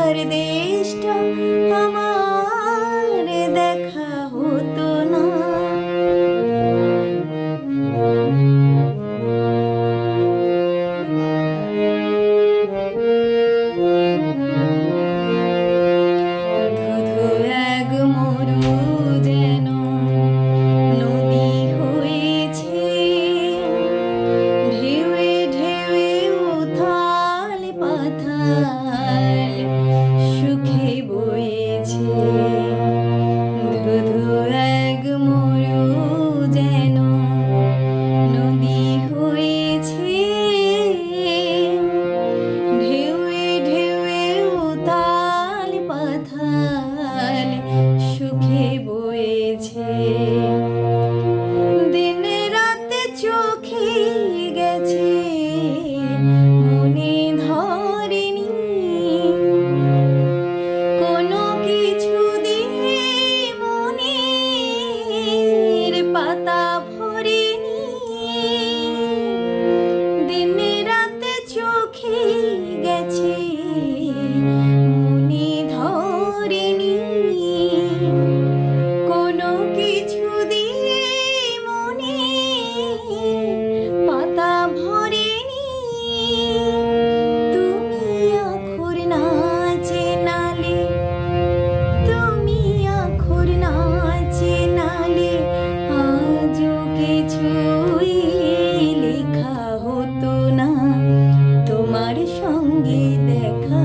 আর দেশটা আমার দেখা হতো না। ধুধু এক মরু যেন নদী হয়েছে, ঢেউয়ে ঢেউয়ে উথাল পাথাল সুখে বয়েছে। ধুধু এক মরু যেন নদী হয়েছে, ঢেউয়ে ঢেউয়ে উথাল পাথাল সুখে বয়েছে। দিন রাতে চোখে গেছে মনে ধরেনি, কোনো কিছু দিয়ে মনের পাতা ভরেনি। দিন রাতে চোখে গেছে মনে ধরেনি, কোনো কিছু দিয়ে মনের পাতা ভরেনি। তুমি আখর না চেনালে, তুমি আখর না চেনালে আজও কিছুই লেখা হতো না। তোমার সঙ্গে দেখা